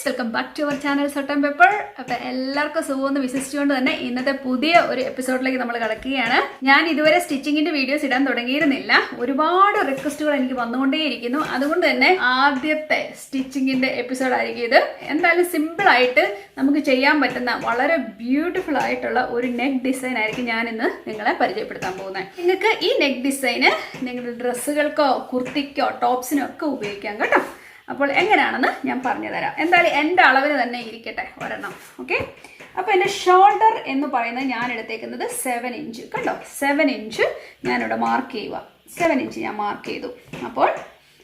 Welcome back to our channel salt and pepper. അപ്പം എല്ലാവർക്കും സുഖമെന്ന് വിശ്വസിച്ചുകൊണ്ട് തന്നെ ഇന്നത്തെ പുതിയ ഒരു എപ്പിസോഡിലേക്ക് നമ്മൾ കിടക്കുകയാണ്. ഞാൻ ഇതുവരെ സ്റ്റിച്ചിങ്ങിന്റെ വീഡിയോസ് ഇടാൻ തുടങ്ങിയിരുന്നില്ല. ഒരുപാട് റിക്വസ്റ്റുകൾ എനിക്ക് വന്നുകൊണ്ടേയിരിക്കുന്നു. അതുകൊണ്ട് തന്നെ ആദ്യത്തെ സ്റ്റിച്ചിങ്ങിന്റെ എപ്പിസോഡ് ആയിരിക്കും ഇത്. എന്തായാലും സിമ്പിൾ ആയിട്ട് നമുക്ക് ചെയ്യാൻ പറ്റുന്ന വളരെ ബ്യൂട്ടിഫുൾ ആയിട്ടുള്ള ഒരു നെക്ക് ഡിസൈൻ ആയിരിക്കും ഞാൻ ഇന്ന് നിങ്ങളെ പരിചയപ്പെടുത്താൻ പോകുന്നത്. നിങ്ങൾക്ക് ഈ നെക്ക് ഡിസൈന് നിങ്ങളുടെ ഡ്രസ്സുകൾക്കോ കുർത്തിക്കോ ടോപ്സിനോ ഒക്കെ ഉപയോഗിക്കാം കേട്ടോ. അപ്പോൾ എങ്ങനെയാണെന്ന് ഞാൻ പറഞ്ഞു തരാം. എന്തായാലും എൻ്റെ അളവിന് തന്നെ ഇരിക്കട്ടെ ഒരെണ്ണം. ഓക്കെ, അപ്പോൾ എൻ്റെ ഷോൾഡർ എന്ന് പറയുന്നത് ഞാൻ എടുത്തേക്കുന്നത് 7 ഇഞ്ച് കണ്ടോ. 7 ഇഞ്ച് ഞാനിവിടെ മാർക്ക് ചെയ്യുക. 7 ഇഞ്ച് ഞാൻ മാർക്ക് ചെയ്തു. അപ്പോൾ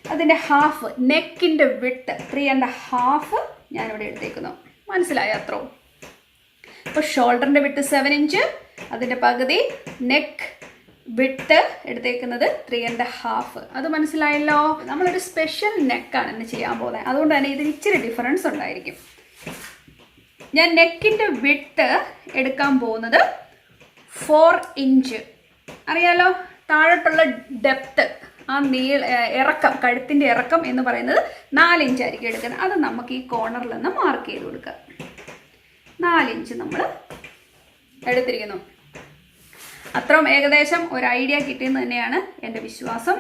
അതിൻ്റെ ഹാഫ് നെക്കിൻ്റെ വിട്ട് 3.5 ഞാനിവിടെ എടുത്തേക്കുന്നു. മനസ്സിലായോ? അത്രയും. അപ്പോൾ ഷോൾഡറിൻ്റെ വിട്ട് 7 ഇഞ്ച്, അതിൻ്റെ പകുതി നെക്ക് വിട്ട് എടുത്തേക്കുന്നത് 3.5. അത് മനസ്സിലായല്ലോ. നമ്മളൊരു സ്പെഷ്യൽ നെക്കാണ് ഇന്ന് ചെയ്യാൻ പോകുന്നത്. അതുകൊണ്ട് തന്നെ ഇതിന് ഇച്ചിരി ഡിഫറൻസ് ഉണ്ടായിരിക്കും. ഞാൻ നെക്കിൻ്റെ വിട്ട് എടുക്കാൻ പോകുന്നത് 4 ഇഞ്ച്. അറിയാലോ, താഴോട്ടുള്ള ഡെപ്ത്, ആ ഇറക്കം, കഴുത്തിൻ്റെ ഇറക്കം എന്ന് പറയുന്നത് 4 ഇഞ്ചായിരിക്കും എടുക്കുന്നത്. അത് നമുക്ക് ഈ കോർണറിൽ നിന്ന് മാർക്ക് ചെയ്ത് കൊടുക്കുക. 4 ഇഞ്ച് നമ്മൾ എടുത്തിരിക്കുന്നു. അത്രയും ഏകദേശം ഒരു ഐഡിയ കിട്ടിയെന്ന് തന്നെയാണ് എൻ്റെ വിശ്വാസം.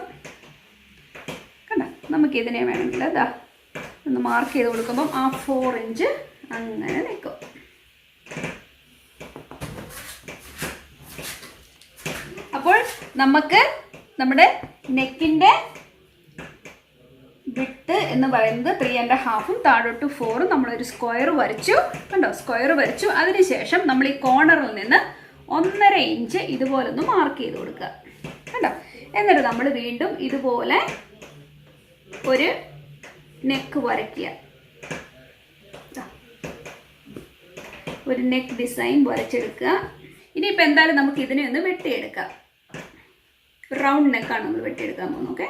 കണ്ട, നമുക്കിതിനെ വേണമെങ്കിൽ അതാ ഒന്ന് മാർക്ക് ചെയ്ത് കൊടുക്കുമ്പം ആ 4 ഇഞ്ച് അങ്ങനെ നിൽക്കും. അപ്പോൾ നമുക്ക് നമ്മുടെ നെക്കിൻ്റെ വിട്ട് എന്ന് പറയുന്നത് 3.5 താഴോട്ട് 4. നമ്മളൊരു സ്ക്വയർ വരച്ചു കണ്ടോ. സ്ക്വയർ വരച്ചു. അതിനുശേഷം നമ്മൾ ഈ കോർണറിൽ നിന്ന് 1.5 ഇഞ്ച് ഇതുപോലെ ഒന്ന് മാർക്ക് ചെയ്ത് കൊടുക്കുക കണ്ടോ. എന്നിട്ട് നമ്മൾ വീണ്ടും ഇതുപോലെ ഒരു നെക്ക് വരയ്ക്കുക. ഒരു നെക്ക് ഡിസൈൻ വരച്ചെടുക്കുക. ഇനിയിപ്പോൾ എന്തായാലും നമുക്ക് ഇതിനെ ഒന്ന് വെട്ടിയെടുക്കാം. റൗണ്ട് നെക്കാണ് നമ്മൾ വെട്ടിയെടുക്കാൻ പോകുന്നത്. ഓക്കെ,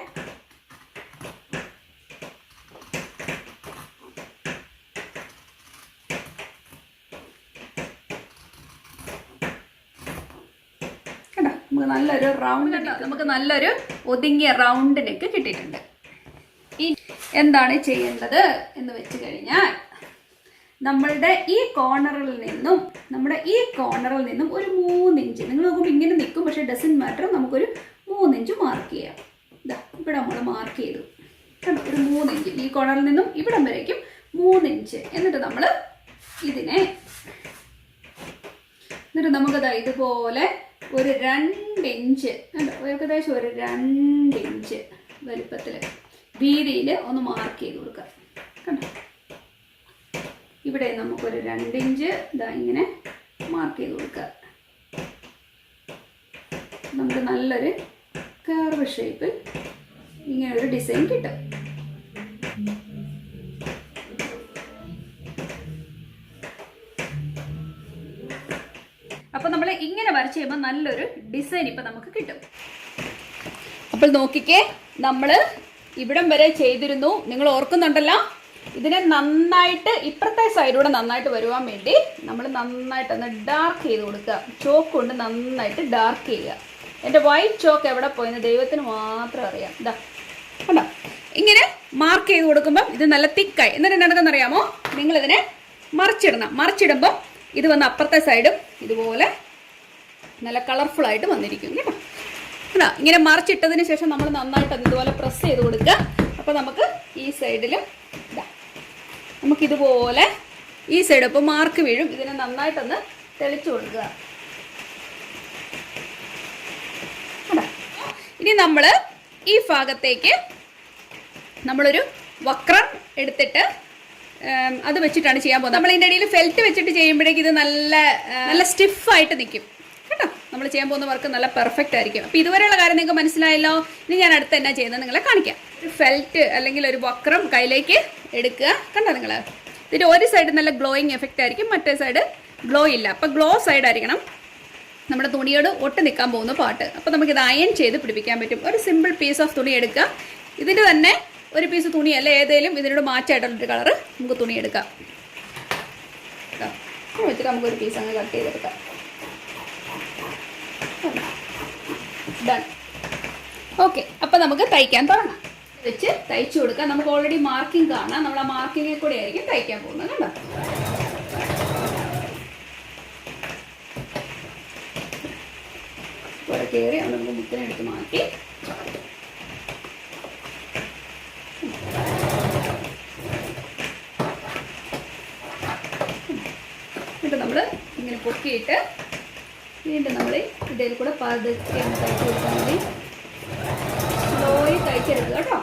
നല്ലൊരു റൗണ്ട്, നമുക്ക് നല്ലൊരു ഒതുങ്ങിയ റൗണ്ട് നെക്ക് കിട്ടിയിട്ടുണ്ട്. ഈ എന്താണ് ചെയ്യേണ്ടത് എന്ന് വെച്ച് കഴിഞ്ഞാൽ, നമ്മളുടെ ഈ കോർണറിൽ നിന്നും ഒരു 3 ഇഞ്ച്, നിങ്ങൾ നോക്കുമ്പോൾ ഇങ്ങനെ നിൽക്കും, പക്ഷേ ഡസൻറ്റ് മാറ്റർ, നമുക്കൊരു 3 ഇഞ്ച് മാർക്ക് ചെയ്യാം. ഇതാ ഇവിടെ നമ്മൾ മാർക്ക് ചെയ്തു കണ്ടോ. ഒരു 3 ഇഞ്ച് ഈ കോർണറിൽ നിന്നും ഇവിടം വരേക്കും 3 ഇഞ്ച്. എന്നിട്ട് നമ്മൾ നമുക്കതാ ഇതുപോലെ ഒരു 2 ഇഞ്ച് കണ്ടോ, ഏകദേശം ഒരു 2 ഇഞ്ച് വലുപ്പത്തിൽ വീതിയിൽ ഒന്ന് മാർക്ക് ചെയ്ത് കൊടുക്കുക കണ്ടോ. ഇവിടെ നമുക്കൊരു 2 ഇഞ്ച് ഇതാ ഇങ്ങനെ മാർക്ക് ചെയ്ത് കൊടുക്കുക. നമുക്ക് നല്ലൊരു കർവ് ഷേപ്പിൽ ഇങ്ങനെ ഒരു ഡിസൈൻ കിട്ടും. അപ്പോൾ നമ്മൾ ഇങ്ങനെ വരച്ച് ചെയ്യുമ്പോൾ നല്ലൊരു ഡിസൈൻ ഇപ്പം നമുക്ക് കിട്ടും. അപ്പോൾ നോക്കിക്കേ, നമ്മൾ ഇവിടം വരെ ചെയ്തിരുന്നു. നിങ്ങൾ ഓർക്കുന്നുണ്ടല്ലോ. ഇതിനെ നന്നായിട്ട് ഇപ്പുറത്തെ സൈഡിലൂടെ നന്നായിട്ട് വരുവാൻ വേണ്ടി നമ്മൾ നന്നായിട്ടൊന്ന് ഡാർക്ക് ചെയ്ത് കൊടുക്കുക. ചോക്ക് കൊണ്ട് നന്നായിട്ട് ഡാർക്ക് ചെയ്യുക. എൻ്റെ വൈറ്റ് ചോക്ക് എവിടെ പോയെന്ന് ദൈവത്തിന് മാത്രം അറിയാം. ഇതാ കണ്ടോ, ഇങ്ങനെ മാർക്ക് ചെയ്ത് കൊടുക്കുമ്പം ഇത് നല്ല തിക്കായി. എന്നിട്ട് എന്താണെന്നറിയാമോ, നിങ്ങളിതിനെ മറിച്ചിടണം. മറിച്ചിടുമ്പം ഇത് വന്ന് അപ്പുറത്തെ സൈഡും ഇതുപോലെ നല്ല കളർഫുള്ളായിട്ട് വന്നിരിക്കും കേട്ടോ. അതാ ഇങ്ങനെ മറിച്ചിട്ടതിന് ശേഷം നമ്മൾ നന്നായിട്ട് ഇതുപോലെ പ്രസ് ചെയ്ത് കൊടുക്കുക. അപ്പോൾ നമുക്ക് ഈ സൈഡിലും ഇതാ നമുക്കിതുപോലെ ഈ സൈഡ് ഇപ്പോൾ മാർക്ക് വീഴും. ഇതിനെ നന്നായിട്ടൊന്ന് തെളിച്ചു കൊടുക്കുക. അതാ ഇനി നമ്മൾ ഈ ഭാഗത്തേക്ക് നമ്മളൊരു വക്രം എടുത്തിട്ട് അത് വെച്ചിട്ടാണ് ചെയ്യാൻ പോകുന്നത്. നമ്മൾ ഇതിൻ്റെ ഇടയിൽ ഫെൽറ്റ് വെച്ചിട്ട് ചെയ്യുമ്പോഴേക്കും ഇത് നല്ല സ്റ്റിഫായിട്ട് നിൽക്കും കേട്ടോ. നമ്മൾ ചെയ്യാൻ പോകുന്ന വർക്ക് നല്ല പെർഫെക്റ്റ് ആയിരിക്കും. അപ്പോൾ ഇതുവരെയുള്ള കാര്യം നിങ്ങൾക്ക് മനസ്സിലായല്ലോ. ഇനി ഞാൻ അടുത്ത് എന്നാ ചെയ്യുന്നത് നിങ്ങളെ കാണിക്കാം. ഒരു ഫെൽറ്റ് അല്ലെങ്കിൽ ഒരു വക്രം കയ്യിലേക്ക് എടുക്കുക കണ്ടോ. നിങ്ങൾ ഇതിൻ്റെ ഒരു സൈഡ് നല്ല ഗ്ലോയിങ് എഫക്റ്റ് ആയിരിക്കും, മറ്റേ സൈഡ് ഗ്ലോ ഇല്ല. അപ്പോൾ ഗ്ലോ സൈഡ് ആയിരിക്കണം നമ്മുടെ തുണിയോട് ഒട്ട് നിൽക്കാൻ പോകുന്ന പാട്ട്. അപ്പോൾ നമുക്കിത് അയൺ ചെയ്ത് പിടിപ്പിക്കാൻ പറ്റും. ഒരു സിമ്പിൾ പീസ് ഓഫ് തുണി എടുക്കുക. ഇതിൻ്റെ തന്നെ ഒരു പീസ് തുണിയല്ല, ഏതെങ്കിലും ഇതിനോട് മാച്ചായിട്ടുള്ളൊരു കളറ് നമുക്ക് തുണി എടുക്കാം. വെച്ചിട്ട് നമുക്കൊരു പീസ് അങ്ങ് കട്ട് ചെയ്തെടുക്കാം. ഡൺ. ഓക്കെ, അപ്പം നമുക്ക് തയ്ക്കാൻ തുടങ്ങാം. വെച്ച് തയ്ച്ചു കൊടുക്കാം. നമുക്ക് ഓൾറെഡി മാർക്കിംഗ് കാണാം. നമ്മൾ ആ മാർക്കിങ്ങിൽ കൂടെ ആയിരിക്കും തയ്ക്കാൻ പോകുന്നത്. കണ്ടോ? ഇവിടെ കയറി അവിടെ നമുക്ക് മുത്തിനെ എടുത്ത് മാറ്റി എന്നിട്ട് നമ്മൾ ഇങ്ങനെ പൊക്കിയിട്ട് വീണ്ടും നമ്മൾ ഇതിൽ കൂടെ പതുക്കെ തയ്ച്ചു കൊടുത്താൽ മതി. സ്ലോയി തയ്ച്ചെടുക്കുക കേട്ടോ.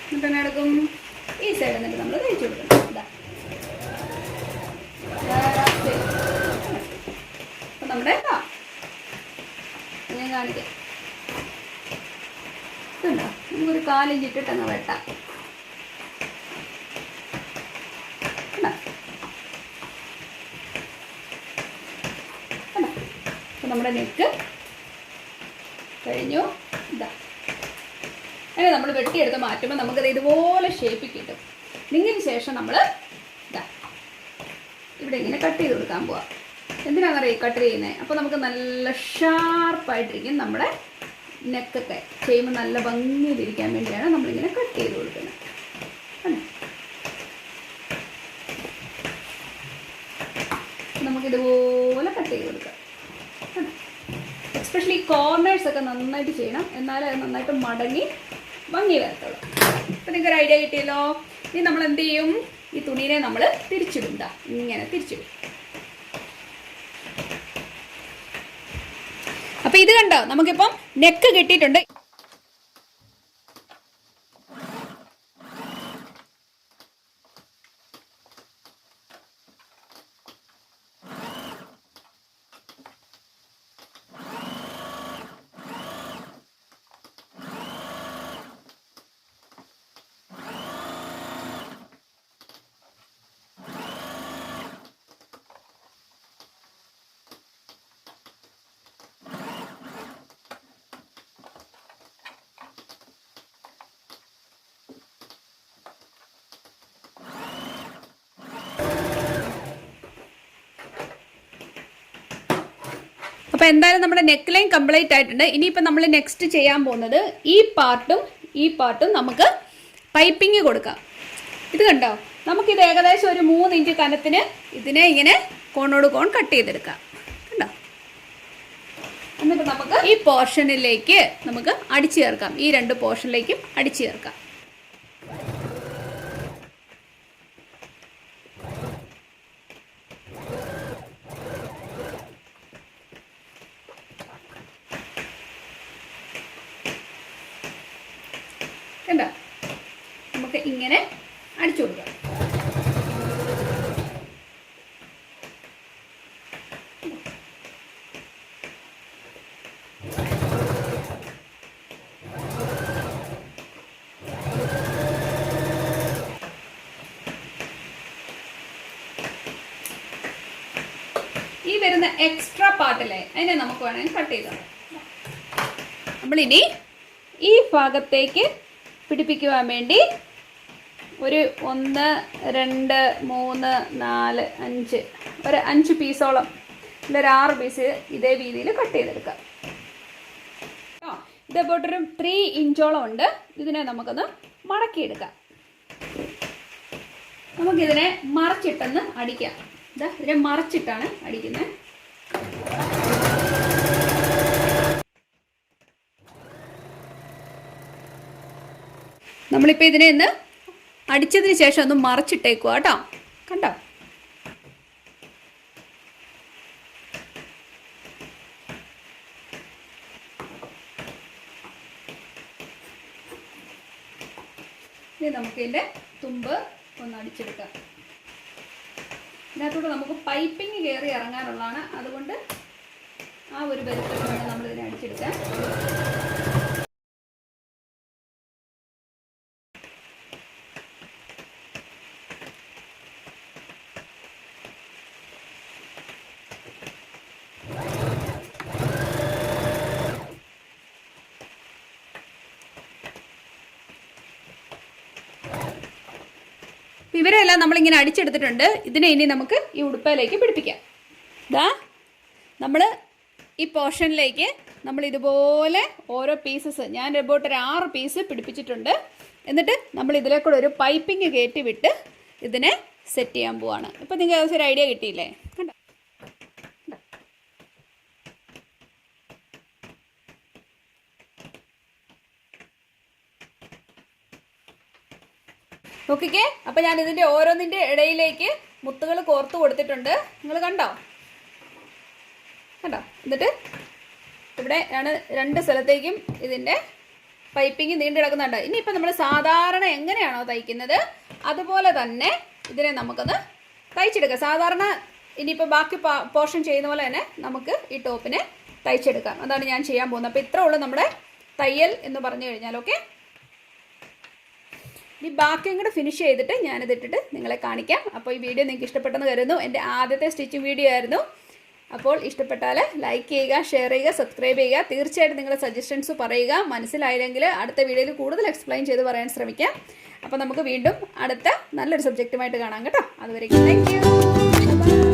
എന്നിട്ട് തന്നെ എടുക്കും ഈ സൈഡ് എന്നിട്ട് നമ്മൾ തയ്ച്ചു കൊടുക്കണം. ഇതാ അപ്പം നമ്മുടെ ഞാൻ കാണിക്കാം. ഇതുണ്ടോ? നമുക്കൊരു 4 ഇഞ്ച് ഇട്ടിട്ട് അങ്ങ് വെട്ടാം. അപ്പം നമ്മുടെ നെക്ക് കഴിഞ്ഞു. ഇതാ അങ്ങനെ നമ്മൾ വെട്ടിയെടുത്ത് മാറ്റുമ്പോൾ നമുക്കത് ഇതുപോലെ ഷേപ്പിൽ കിട്ടും. ഇതിന് ശേഷം നമ്മൾ ഇതാ ഇവിടെ ഇങ്ങനെ കട്ട് ചെയ്ത് കൊടുക്കാൻ പോവാം. എന്തിനാണെന്നറിയാം കട്ട് ചെയ്യുന്നത്? അപ്പോൾ നമുക്ക് നല്ല ഷാർപ്പായിട്ടിരിക്കും. നമ്മുടെ നെക്കൊക്കെ ചെയ്യുമ്പോൾ നല്ല ഭംഗിയിലിരിക്കാൻ വേണ്ടിയാണ് നമ്മളിങ്ങനെ കട്ട് ചെയ്ത് കൊടുക്കുന്നത്. നമുക്കിതുപോലെ കട്ട് ചെയ്ത് കൊടുക്കാം. എസ്പെഷ്യലി കോർണേഴ്സൊക്കെ നന്നായിട്ട് ചെയ്യണം, എന്നാലേ അത് നന്നായിട്ട് മടങ്ങി ഭംഗി വരത്തുള്ളൂ. അപ്പം നിങ്ങൾക്കൊരു ഐഡിയ കിട്ടിയല്ലോ. ഇനി നമ്മൾ എന്ത് ചെയ്യും? ഈ തുണീനെ നമ്മൾ തിരിച്ചിടും. ഇങ്ങനെ തിരിച്ചിടും. അപ്പം ഇത് കണ്ടോ, നമുക്കിപ്പം നെക്ക് കിട്ടിയിട്ടുണ്ട്. അപ്പോൾ എന്തായാലും നമ്മുടെ നെക്ക് ലൈൻ കംപ്ലീറ്റ് ആയിട്ടുണ്ട്. ഇനിയിപ്പോൾ നമ്മൾ നെക്സ്റ്റ് ചെയ്യാൻ പോകുന്നത് ഈ പാർട്ടും നമുക്ക് പൈപ്പിംഗ് കൊടുക്കാം. ഇത് കണ്ടോ, നമുക്കിത് ഏകദേശം ഒരു 3 ഇഞ്ച് കനത്തിന് ഇതിനെ ഇങ്ങനെ കോണോട് കോൺ കട്ട് ചെയ്തെടുക്കാം. കണ്ടോ? എന്നിട്ട് നമുക്ക് ഈ പോർഷനിലേക്ക് നമുക്ക് അടിച്ചു ചേർക്കാം. ഈ 2 പോർഷനിലേക്കും അടിച്ചു ചേർക്കാം. കണ്ടോ? നമുക്ക് ഇങ്ങനെ അടിച്ചു കൊടുക്കാം. ഈ വരുന്ന എക്സ്ട്രാ പാർട്ടില്ലേ, അതിനെ നമുക്ക് വേണമെങ്കിൽ കട്ട് ചെയ്താൽ. നമ്മളിനി ഈ ഭാഗത്തേക്ക് പിടിപ്പിക്കുവാൻ വേണ്ടി ഒരു 1 2 3 4 5 ഒരു 5 പീസോളം ഇല്ല ഒരു 6 പീസ് ഇതേ രീതിയിൽ കട്ട് ചെയ്തെടുക്കാം. ഇതേപോട്ടൊരു 3 ഇഞ്ചോളം ഉണ്ട്. ഇതിനെ നമുക്കൊന്ന് മടക്കിയെടുക്കാം. നമുക്കിതിനെ മറച്ചിട്ടൊന്ന് അടിക്കാം. ഇതിനെ മറച്ചിട്ടാണ് അടിക്കുന്നത്. നമ്മളിപ്പോൾ ഇതിനെ ഒന്ന് അടിച്ചതിന് ശേഷം ഒന്ന് മറച്ചിട്ടേക്കുക കേട്ടോ. കണ്ടോ? ഇനി നമുക്കിതിൻ്റെ തുമ്പ് ഒന്ന് അടിച്ചെടുക്കാം. ഇതിനകത്തൂടെ നമുക്ക് പൈപ്പിംഗ് കയറി ഇറങ്ങാനുള്ളതാണ്. അതുകൊണ്ട് ആ ഒരു ബലത്തിൽ വേണം നമ്മളിതിനെ അടിച്ചെടുക്കാൻ. ഇവരെല്ലാം നമ്മളിങ്ങനെ അടിച്ചെടുത്തിട്ടുണ്ട്. ഇതിനെ ഇനി നമുക്ക് ഈ ഉടുപ്പയിലേക്ക് പിടിപ്പിക്കാം. ഇതാ നമ്മൾ ഈ പോർഷനിലേക്ക് നമ്മൾ ഇതുപോലെ ഓരോ പീസസ്, ഞാൻ about ഒരു 6 പീസ് പിടിപ്പിച്ചിട്ടുണ്ട്. എന്നിട്ട് നമ്മൾ ഇതിലേക്കൂടെ ഒരു പൈപ്പിംഗ് കയറ്റി വിട്ട് ഇതിനെ സെറ്റ് ചെയ്യാൻ പോവാണ്. ഇപ്പം നിങ്ങൾക്ക് ഒരു ഐഡിയ കിട്ടിയില്ലേ? കണ്ടോ? നോക്കിക്കേ. അപ്പം ഞാൻ ഇതിൻ്റെ ഓരോന്നിൻ്റെ ഇടയിലേക്ക് മുത്തുകൾ കോർത്ത് കൊടുത്തിട്ടുണ്ട്. നിങ്ങൾ കണ്ടോ? എന്നിട്ട് ഇവിടെ ആണ് 2 സ്ഥലത്തേക്കും ഇതിൻ്റെ പൈപ്പിംഗ് നീണ്ടു കിടക്കുന്നുണ്ട്. ഇനിയിപ്പോൾ നമ്മൾ സാധാരണ എങ്ങനെയാണോ തയ്ക്കുന്നത് അതുപോലെ തന്നെ ഇതിനെ നമുക്കൊന്ന് തയ്ച്ചെടുക്കാം. സാധാരണ ഇനിയിപ്പോൾ ബാക്കി പോർഷൻ ചെയ്യുന്ന പോലെ തന്നെ നമുക്ക് ഈ ടോപ്പിനെ തയ്ച്ചെടുക്കാം. അതാണ് ഞാൻ ചെയ്യാൻ പോകുന്നത്. അപ്പോൾ ഇത്രേ ഉള്ളൂ നമ്മുടെ തയ്യൽ എന്ന് പറഞ്ഞു കഴിഞ്ഞാൽ. ഓക്കെ, ഈ ബാക്കിയും കൂടെ ഫിനിഷ് ചെയ്തിട്ട് ഞാനിതിട്ടിട്ട് നിങ്ങളെ കാണിക്കാം. അപ്പോൾ ഈ വീഡിയോ നിങ്ങൾക്ക് ഇഷ്ടപ്പെട്ടെന്ന് കരുതുന്നു. എൻ്റെ ആദ്യത്തെ സ്റ്റിച്ചിങ് വീഡിയോ ആയിരുന്നു. അപ്പോൾ ഇഷ്ടപ്പെട്ടാൽ ലൈക്ക് ചെയ്യുക, ഷെയർ ചെയ്യുക, സബ്സ്ക്രൈബ് ചെയ്യുക. തീർച്ചയായിട്ടും നിങ്ങളുടെ സജഷൻസ് പറയുക. മനസ്സിലായില്ലെങ്കിൽ അടുത്ത വീഡിയോയിൽ കൂടുതൽ എക്സ്പ്ലെയിൻ ചെയ്ത് പറയാൻ ശ്രമിക്കാം. അപ്പോൾ നമുക്ക് വീണ്ടും അടുത്ത നല്ലൊരു സബ്ജക്റ്റുമായിട്ട് കാണാം കേട്ടോ. അതുവരേക്കും താങ്ക് യു.